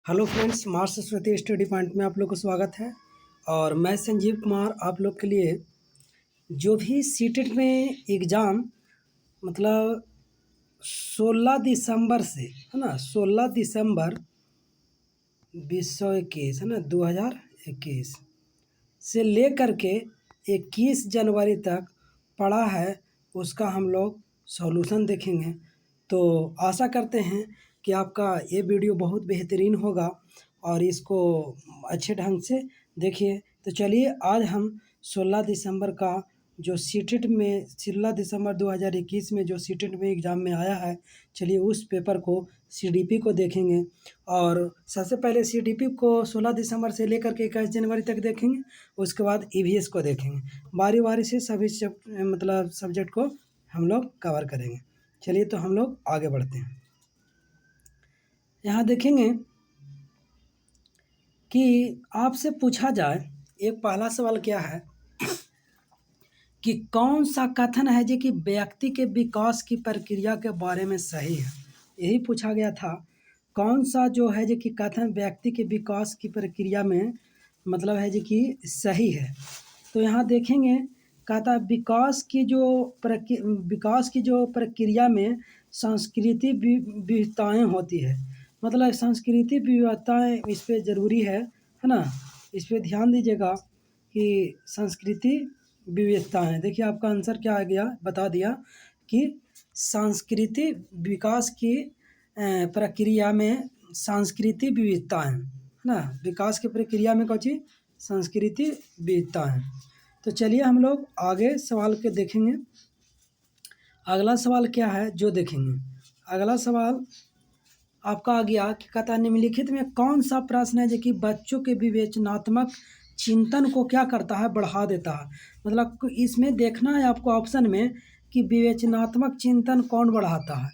Hello friends, माँ Saraswati study point में आप लोग को स्वागत है। और मैं संजीव कुमार आप लोग के लिए जो भी सीटेट में एग्ज़ाम मतलब 16 दिसंबर से है ना, 16 दिसंबर 2021 है ना, 2021 से लेकर के 21 जनवरी तक पढ़ा है, उसका हम लोग सॉल्यूशन देखेंगे। तो आशा करते हैं कि आपका ये वीडियो बहुत बेहतरीन होगा और इसको अच्छे ढंग से देखिए। तो चलिए आज हम 16 दिसंबर का जो सीटेट में 16 दिसंबर 2021 में जो सीटेट में एग्ज़ाम में आया है, चलिए उस पेपर को सीडीपी को देखेंगे। और सबसे पहले सीडीपी को 16 दिसंबर से लेकर के 21 जनवरी तक देखेंगे, उसके बाद ईवीएस को देखेंगे। बारी बारी से सभी सब्जेक्ट को हम लोग कवर करेंगे। चलिए तो हम लोग आगे बढ़ते हैं। यहाँ देखेंगे कि आपसे पूछा जाए, एक पहला सवाल क्या है कि कौन सा कथन है जो कि व्यक्ति के विकास की प्रक्रिया के बारे में सही है। यही पूछा गया था, कौन सा जो है जो कि कथन व्यक्ति के विकास की प्रक्रिया में मतलब है जो कि सही है। तो यहाँ देखेंगे, कहता है विकास की जो प्रक्रिया में सांस्कृतिक विविधताएँ होती है। मतलब सांस्कृतिक विविधताएँ इस पे ज़रूरी है ना, इस पे ध्यान दीजिएगा कि संस्कृति विविधताएँ। देखिए आपका आंसर क्या आ गया, बता दिया कि सांस्कृतिक विकास की प्रक्रिया में सांस्कृतिक विविधताएँ है ना, विकास की प्रक्रिया में कौन चीज़, सांस्कृतिक विविधताएँ। तो चलिए हम लोग आगे सवाल के देखेंगे। अगला सवाल क्या है जो देखेंगे, अगला सवाल आपका आ गया कि कहता है निम्नलिखित में कौन सा प्रश्न है जो कि बच्चों के विवेचनात्मक चिंतन को क्या करता है, बढ़ा देता है। मतलब इसमें देखना है आपको ऑप्शन में कि विवेचनात्मक चिंतन कौन बढ़ाता है।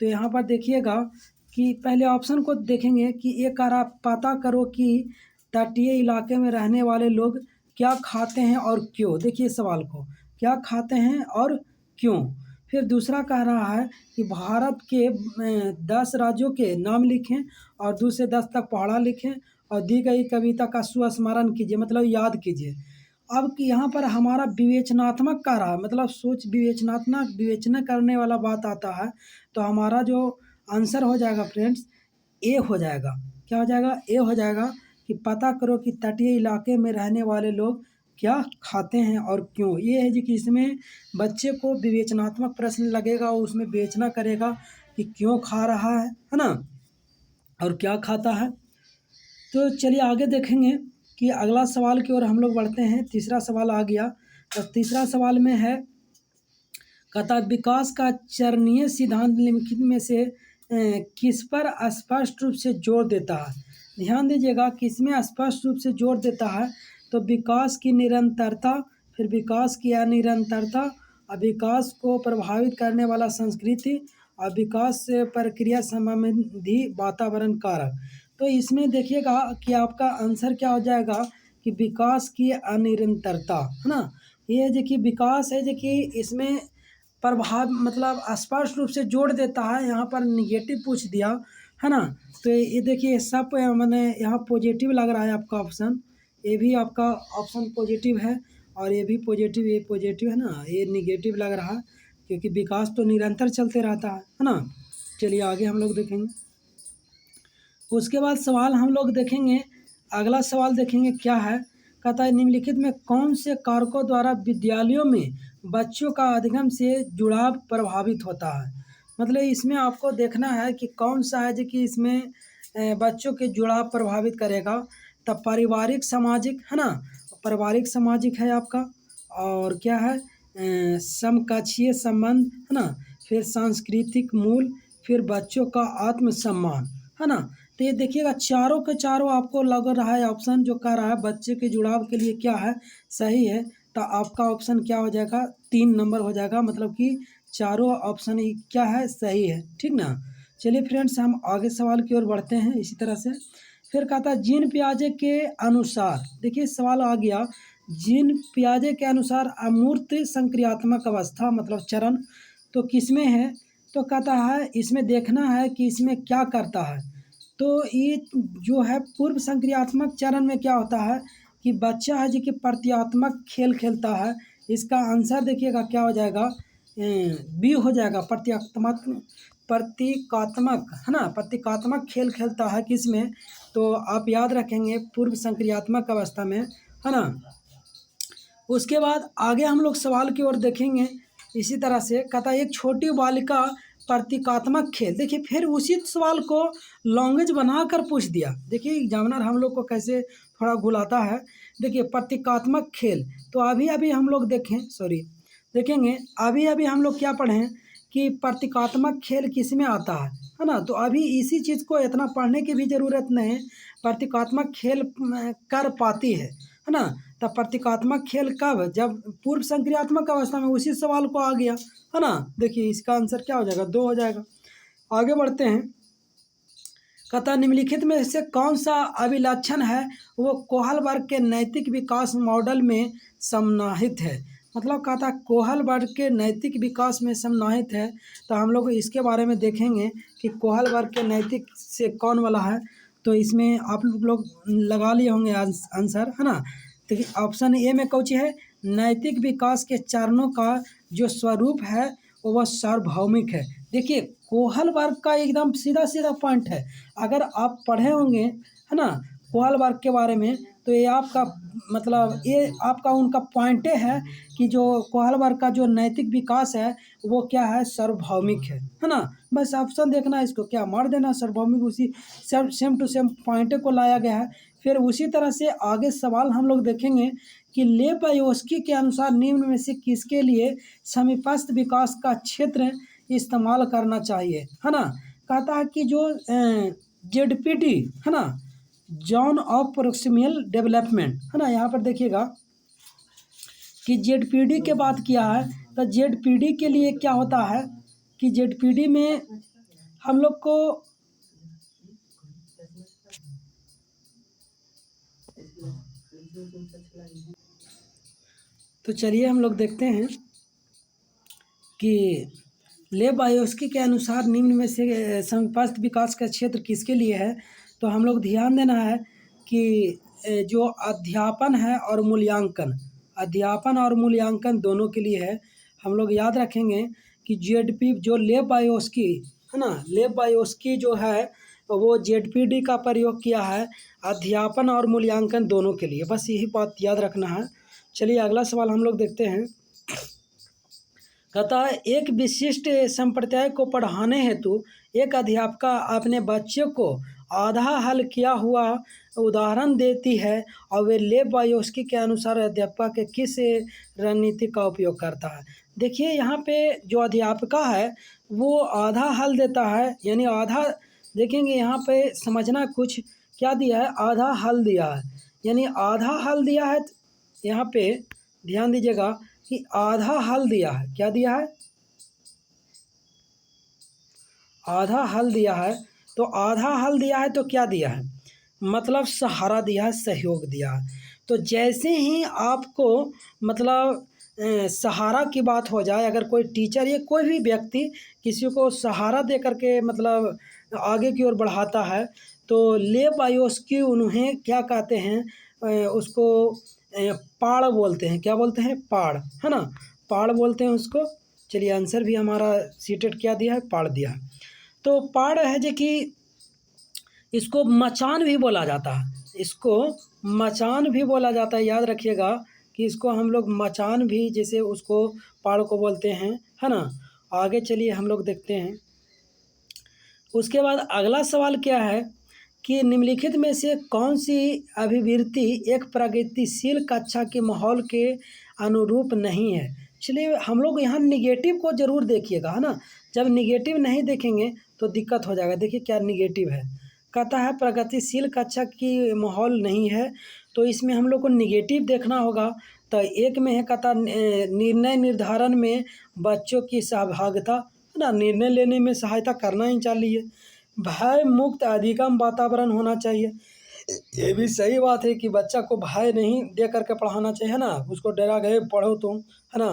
तो यहाँ पर देखिएगा कि पहले ऑप्शन को देखेंगे कि ये कह पता करो कि तटीय इलाके में रहने वाले लोग क्या खाते हैं और क्यों। देखिए सवाल को, क्या खाते हैं और क्यों। फिर दूसरा कह रहा है कि भारत के 10 राज्यों के नाम लिखें और 2 से 10 तक पहाड़ा लिखें और दी गई कविता का सुस्मरण कीजिए, मतलब याद कीजिए। अब कि यहाँ पर हमारा विवेचनात्मक कह रहा है, मतलब सोच विवेचनात्मक विवेचना करने वाला बात आता है। तो हमारा जो आंसर हो जाएगा फ्रेंड्स, ए हो जाएगा। क्या हो जाएगा, ए हो जाएगा कि पता करो कि तटीय इलाके में रहने वाले लोग क्या खाते हैं और क्यों। ये है जी कि इसमें बच्चे को विवेचनात्मक प्रश्न लगेगा, उसमें विवेचना करेगा कि क्यों खा रहा है ना, और क्या खाता है। तो चलिए आगे देखेंगे कि अगला सवाल की ओर हम लोग बढ़ते हैं। तीसरा सवाल आ गया। तो तीसरा सवाल में है, कहता विकास का चरणीय सिद्धांत निम्नलिखित में से किस पर स्पष्ट रूप से जोर देता है। ध्यान दीजिएगा कि इसमें स्पष्ट रूप से जोर देता है। तो विकास की निरंतरता, फिर विकास की अनिरंतरता, और विकास को प्रभावित करने वाला संस्कृति, और विकास से प्रक्रिया संबंधी वातावरण कारक। तो इसमें देखिएगा कि आपका आंसर क्या हो जाएगा कि विकास की अनिरंतरता है ना। ये जो कि विकास है जो कि इसमें प्रभाव मतलब स्पष्ट रूप से जोड़ देता है। यहाँ पर निगेटिव पूछ दिया है ना, तो ये देखिए सब मैंने यहाँ पॉजिटिव लग रहा है आपका ऑप्शन। ये भी आपका ऑप्शन पॉजिटिव है और ये भी पॉजिटिव, ये पॉजिटिव है ना, ये निगेटिव लग रहा है क्योंकि विकास तो निरंतर चलते रहता है ना। चलिए आगे हम लोग देखेंगे। उसके बाद सवाल हम लोग देखेंगे, अगला सवाल देखेंगे क्या है। कहता है निम्नलिखित में कौन से कारकों द्वारा विद्यालयों में बच्चों का अधिगम से जुड़ाव प्रभावित होता है। मतलब इसमें आपको देखना है कि कौन सा है जो कि इसमें बच्चों के जुड़ाव प्रभावित करेगा। तब पारिवारिक सामाजिक है ना, पारिवारिक सामाजिक है आपका, और क्या है समकक्षीय संबंध है ना, फिर सांस्कृतिक मूल, फिर बच्चों का आत्मसम्मान है ना। तो ये देखिएगा चारों के चारों आपको लग रहा है ऑप्शन जो कह रहा है बच्चे के जुड़ाव के लिए क्या है, सही है। तो आपका ऑप्शन क्या हो जाएगा, 3 नंबर हो जाएगा, मतलब कि चारों ऑप्शन ही क्या है, सही है, ठीक ना। चलिए फ्रेंड्स हम आगे सवाल की ओर बढ़ते हैं इसी तरह से। फिर कहता है जीन पियाजे के अनुसार, देखिए सवाल आ गया, जीन पियाजे के अनुसार अमूर्त संक्रियात्मक अवस्था मतलब चरण तो किसमें है। तो कहता है इसमें देखना है कि इसमें क्या करता है। तो ये जो है पूर्व संक्रियात्मक चरण में क्या होता है कि बच्चा है जो कि प्रतीकात्मक खेल खेलता है। इसका आंसर देखिएगा क्या हो जाएगा, बी हो जाएगा। प्रतीकात्मक है ना, प्रतीकात्मक खेल खेलता है किसमें, तो आप याद रखेंगे पूर्व संक्रियात्मक अवस्था में, है ना। उसके बाद आगे हम लोग सवाल की ओर देखेंगे। इसी तरह से कहता है एक छोटी बालिका प्रतीकात्मक खेल, देखिए फिर उसी सवाल को लैंग्वेज बनाकर पूछ दिया। देखिए एग्जामिनर हम लोग को कैसे थोड़ा घुलाता है। देखिए प्रतीकात्मक खेल, तो अभी अभी हम लोग देखेंगे अभी अभी हम लोग क्या पढ़ें कि प्रतीकात्मक खेल किस में आता है ना। तो अभी इसी चीज़ को इतना पढ़ने की भी ज़रूरत नहीं, प्रतीकात्मक खेल कर पाती है ना। तब प्रतीकात्मक खेल कब, जब पूर्व संक्रियात्मक अवस्था में उसी सवाल को आ गया, है ना। देखिए इसका आंसर क्या हो जाएगा, 2 हो जाएगा। आगे बढ़ते हैं। कहता निम्नलिखित में से कौन सा अभिलक्षण है वो कोहलबर्ग के नैतिक विकास मॉडल में समाहित है। मतलब कहता कोहलबर्ग के नैतिक विकास में समाहित है। तो हम लोग इसके बारे में देखेंगे कि कोहलबर्ग के नैतिक से कौन वाला है। तो इसमें आप लोग लगा लिए होंगे आंसर, है ना। देखिए ऑप्शन ए में कौन सी है, नैतिक विकास के चरणों का जो स्वरूप है वह सार्वभौमिक है। देखिए कोहलबर्ग का एकदम सीधा सीधा पॉइंट है। अगर आप पढ़े होंगे, है ना, कोहलबर्ग के बारे में, तो ये आपका मतलब ये आपका उनका पॉइंटे है कि जो कोहलबर्ग का जो नैतिक विकास है वो क्या है, सार्वभौमिक है ना। बस ऑप्शन देखना है, इसको क्या मार देना, सार्वभौमिक उसी सेम टू सेम पॉइंटे को लाया गया है। फिर उसी तरह से आगे सवाल हम लोग देखेंगे कि लेपायोस्की के अनुसार निम्न में से किसके लिए समीपस्थ विकास का क्षेत्र इस्तेमाल करना चाहिए, है ना। कहता है कि जो जेडपीडी है ना, जोन ऑफ प्रोक्सिमल डेवलपमेंट, है ना। यहाँ पर देखिएगा कि जेडपीडी के बात किया है। तो जेडपीडी के लिए क्या होता है कि जेडपीडी में हम लोग को तो चलिए हम लोग देखते हैं कि लेपायोस्की के अनुसार निम्न में से समीपस्थ विकास का क्षेत्र किसके लिए है। तो हम लोग ध्यान देना है कि जो अध्यापन है और मूल्यांकन, अध्यापन और मूल्यांकन दोनों के लिए है। हम लोग याद रखेंगे कि जेडपी जो लेपायोस्की है ना, लेपायोस्की जो है वो जेडपीडी का प्रयोग किया है अध्यापन और मूल्यांकन दोनों के लिए। बस यही बात याद रखना है। चलिए अगला सवाल हम लोग देखते हैं। कहता है एक विशिष्ट संप्रदाय को पढ़ाने हेतु एक अध्यापिका अपने बच्चे को आधा हल किया हुआ उदाहरण देती है और वे लेपायोस्की के अनुसार अध्यापिका के किस रणनीति का उपयोग करता है। देखिए यहाँ पे जो अध्यापिका है वो आधा हल देता है, यानी आधा, देखेंगे यहाँ पे समझना कुछ क्या दिया है, आधा हल दिया है, यानी आधा हल दिया है। यहाँ पे ध्यान दीजिएगा कि आधा हल दिया है, क्या दिया है, आधा हल दिया है। तो आधा हल दिया है तो क्या दिया है, मतलब सहारा दिया है, सहयोग दिया है। तो जैसे ही आपको मतलब सहारा की बात हो जाए, अगर कोई टीचर या कोई भी व्यक्ति किसी को सहारा दे करके मतलब आगे की ओर बढ़ाता है, तो लेपायोस्की उन्हें क्या कहते हैं, उसको पाड़ बोलते हैं। क्या बोलते हैं, पाड़, है ना, पाड़ बोलते हैं उसको। चलिए आंसर भी हमारा सीटेड क्या दिया है, पाड़ दिया है। तो पाड़ है जो कि इसको मचान भी बोला जाता है, इसको मचान भी बोला जाता है। याद रखिएगा कि इसको हम लोग मचान भी जैसे उसको पाड़ को बोलते हैं, है ना। आगे चलिए हम लोग देखते हैं। उसके बाद अगला सवाल क्या है कि निम्नलिखित में से कौन सी अभिवृत्ति एक प्रगतिशील कक्षा के माहौल के अनुरूप नहीं है। चलिए हम लोग यहाँ निगेटिव को ज़रूर देखिएगा, है ना। जब निगेटिव नहीं देखेंगे तो दिक्कत हो जाएगा। देखिए क्या निगेटिव है, कहता है प्रगतिशील कक्षा की माहौल नहीं है, तो इसमें हम लोग को निगेटिव देखना होगा। तो एक में है कहता निर्णय निर्धारण में बच्चों की सहभागिता, है ना, निर्णय लेने में सहायता करना ही चाहिए। भय मुक्त अधिगम वातावरण होना चाहिए। ये भी सही बात है कि बच्चा को भय नहीं दे करके पढ़ाना चाहिए, है ना, उसको डरा गए पढ़ो तुम, है ना।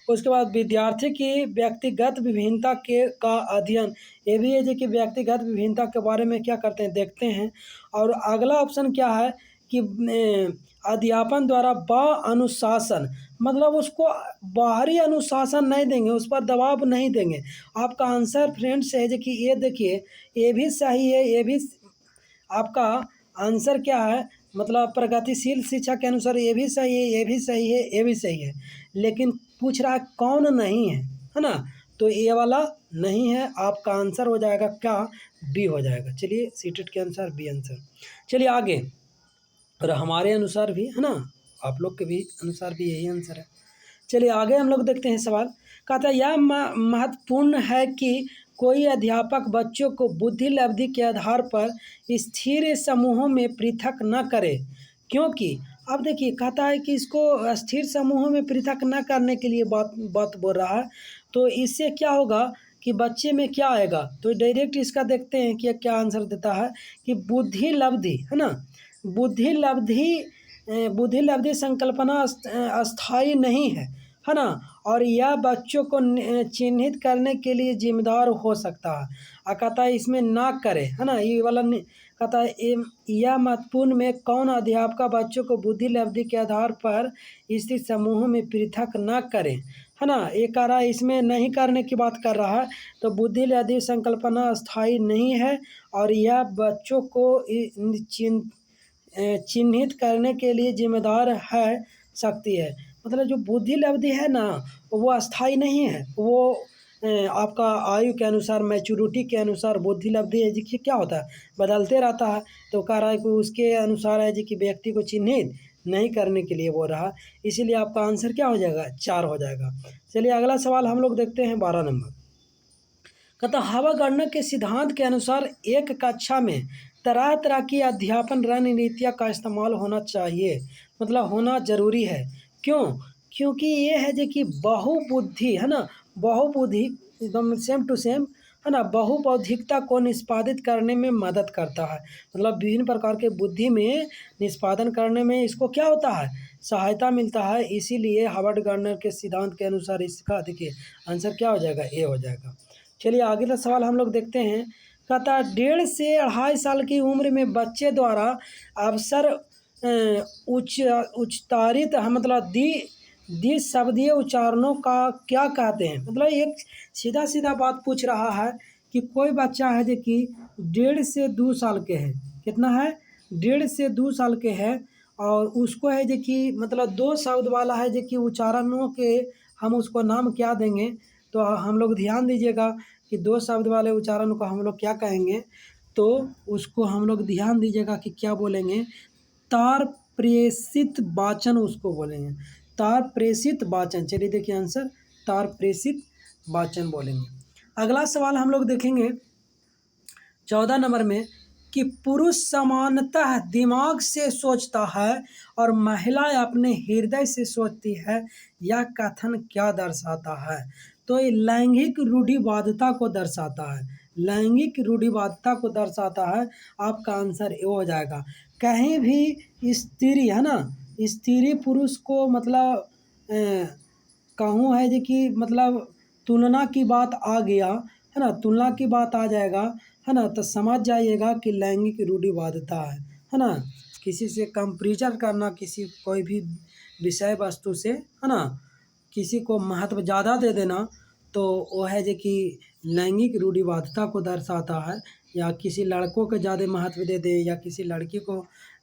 उसके बाद विद्यार्थी की व्यक्तिगत विभिन्नता के का अध्ययन, ये भी है जो कि व्यक्तिगत विभिन्नता के बारे में क्या करते हैं, देखते हैं। और अगला ऑप्शन क्या है कि अध्यापन द्वारा अनुशासन, मतलब उसको बाहरी अनुशासन नहीं देंगे, उस पर दबाव नहीं देंगे। आपका आंसर फ्रेंड्स है जो कि ये देखिए, ये भी सही है, ये भी आपका आंसर क्या है, मतलब प्रगतिशील शिक्षा के अनुसार ये भी सही है, ये भी सही है, ये भी सही है, लेकिन पूछ रहा है कौन नहीं है ना, तो ये वाला नहीं है। आपका आंसर हो जाएगा क्या, बी हो जाएगा। चलिए सीटेट के अनुसार बी आंसर। चलिए आगे, और हमारे अनुसार भी है ना, आप लोग के भी अनुसार भी यही आंसर है। चलिए आगे हम लोग देखते हैं सवाल। कहता है यह महत्वपूर्ण है कि कोई अध्यापक बच्चों को बुद्धि लब्धि के आधार पर स्थिर समूहों में पृथक न करे, क्योंकि अब देखिए कहता है कि इसको स्थिर समूहों में पृथक न करने के लिए बात बोल रहा है। तो इससे क्या होगा कि बच्चे में क्या आएगा, तो डायरेक्ट इसका देखते हैं कि क्या आंसर देता है कि बुद्धि लब्धि है ना, बुद्धि लब्धि संकल्पना अस्थाई नहीं है ना, और यह बच्चों को चिन्हित करने के लिए जिम्मेदार हो सकता है। कहता है इसमें ना करे है ना, ये वाला कहता है यह महत्वपूर्ण में कौन अध्यापक बच्चों को बुद्धि लब्धि के आधार पर स्थित समूहों में पृथक न करे है ना, ये कह रहा है इसमें नहीं करने की बात कर रहा है। तो बुद्धि लब्धि संकल्पना अस्थाई नहीं है और यह बच्चों को चिन्हित करने के लिए जिम्मेदार है सकती है। मतलब जो बुद्धि लब्धि है ना वो अस्थाई नहीं है, वो आपका आयु के अनुसार, मैच्योरिटी के अनुसार बुद्धि लब्धि है जी क्या होता है, बदलते रहता है। तो कह रहा है कि उसके अनुसार है जी कि व्यक्ति को चिन्हित नहीं करने के लिए बोल रहा, इसीलिए आपका आंसर क्या हो जाएगा, 4 हो जाएगा। चलिए अगला सवाल हम लोग देखते हैं 12 नंबर। कहता हवा गणना के सिद्धांत के अनुसार एक कक्षा में तरह तरह की अध्यापन रणनीतियाँ का इस्तेमाल होना चाहिए, मतलब होना जरूरी है। क्यों, क्योंकि ये है जो कि बहुबुद्धि है ना, बहुबुद्धि एकदम सेम टू सेम है ना, बहुबौद्धिकता को निष्पादित करने में मदद करता है। मतलब विभिन्न प्रकार के बुद्धि में निष्पादन करने में इसको क्या होता है, सहायता मिलता है। इसीलिए हार्वर्ड गार्डनर के सिद्धांत के अनुसार इसका देखिए आंसर क्या हो जाएगा, ए हो जाएगा। चलिए आगे का सवाल हम लोग देखते हैं। कहता 1.5 से 2.5 साल की उम्र में बच्चे द्वारा अवसर उच्चारित मतलब द्विशब्दीय उच्चारणों का क्या कहते हैं। मतलब एक सीधा सीधा बात पूछ रहा है कि कोई बच्चा है जो कि 1.5 से 2 साल के है, कितना है, 1.5 से 2 साल के है, और उसको है जो कि मतलब 2 शब्द वाला है जो कि उच्चारणों के हम उसको नाम क्या देंगे। तो हम लोग ध्यान दीजिएगा कि 2 शब्द वाले उच्चारण को हम लोग क्या कहेंगे, तो उसको हम लोग ध्यान दीजिएगा कि क्या बोलेंगे, तार प्रेषित वाचन उसको बोलेंगे, तार प्रेषित वाचन। चलिए देखिए आंसर, तार प्रेषित वाचन बोलेंगे। अगला सवाल हम लोग देखेंगे 14 नंबर में कि पुरुष सामान्यतः दिमाग से सोचता है और महिला अपने हृदय से सोचती है, यह कथन क्या दर्शाता है। तो ये लैंगिक रूढ़िवादिता को दर्शाता है, लैंगिक रूढ़िवादिता को दर्शाता है। आपका आंसर ये हो जाएगा। कहीं भी स्त्री है ना, स्त्री पुरुष को मतलब कहूँ है जी कि मतलब तुलना की बात आ गया है ना, तुलना की बात आ जाएगा है ना, तो समझ जाइएगा कि लैंगिक रूढ़िवादिता है ना। किसी से कंपेरिजन करना, किसी कोई भी विषय वस्तु से है ना, किसी को महत्व ज़्यादा दे देना, तो वो है जो कि लैंगिक रूढ़िवादिता को दर्शाता है। या किसी लड़कों को ज़्यादा महत्व दे दें या किसी लड़की को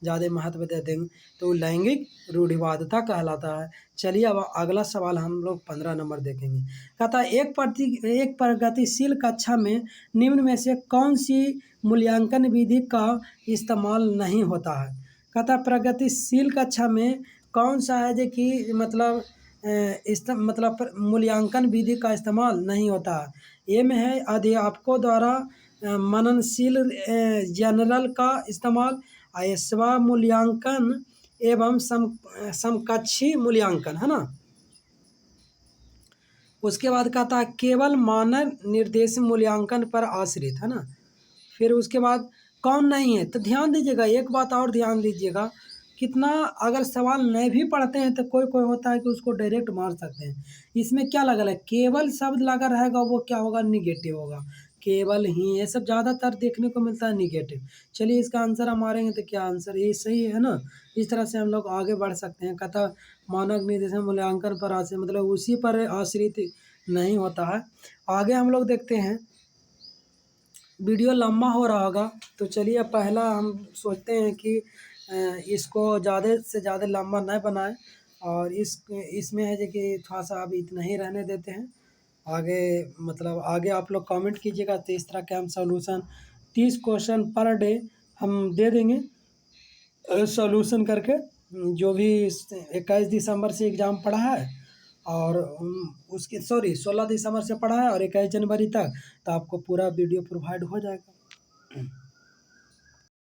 ज़्यादा महत्व दे दें, तो लैंगिक रूढ़िवादिता कहलाता है। चलिए अब अगला सवाल हम लोग 15 नंबर देखेंगे। कहता है एक प्रगतिशील कक्षा में निम्न में से कौन सी मूल्यांकन विधि का इस्तेमाल नहीं होता है। कहता है प्रगतिशील कक्षा में कौन सा है जो कि मतलब मूल्यांकन विधि का इस्तेमाल नहीं होता है। ये में है अध्यापकों द्वारा मननशील जनरल का इस्तेमाल, स्व मूल्यांकन एवं समकक्षी मूल्यांकन है ना। उसके बाद कहता है केवल मानव निर्देश मूल्यांकन पर आश्रित है ना। फिर उसके बाद कौन नहीं है, तो ध्यान दीजिएगा, एक बात और ध्यान दीजिएगा कितना अगर सवाल नहीं भी पढ़ते हैं तो कोई कोई होता है कि उसको डायरेक्ट मार सकते हैं। इसमें क्या लगा है, केवल शब्द लगा रहेगा वो क्या होगा, निगेटिव होगा। केवल ही, ये सब ज़्यादातर देखने को मिलता है निगेटिव। चलिए इसका आंसर हम मारेंगे तो क्या आंसर ये सही है ना। इस तरह से हम लोग आगे बढ़ सकते हैं। कथा मानक निर्देशन मूल्यांकन पर आश्रित, मतलब उसी पर आश्रित नहीं होता है। आगे हम लोग देखते हैं, वीडियो लंबा हो रहा होगा तो चलिए पहला हम सोचते हैं कि इसको ज़्यादा से ज़्यादा लंबा न बनाएं, और इसमें है जो कि थोड़ा सा अभी इतना ही रहने देते हैं। आगे मतलब आगे आप लोग कमेंट कीजिएगा, तो इस तरह के हम सॉल्यूशन 30 क्वेश्चन पर डे हम दे देंगे सॉल्यूशन करके। जो भी 21 दिसंबर से एग्ज़ाम पड़ा है, और उसके 16 दिसंबर से पढ़ा है और 21 जनवरी तक, तो आपको पूरा वीडियो प्रोवाइड हो जाएगा।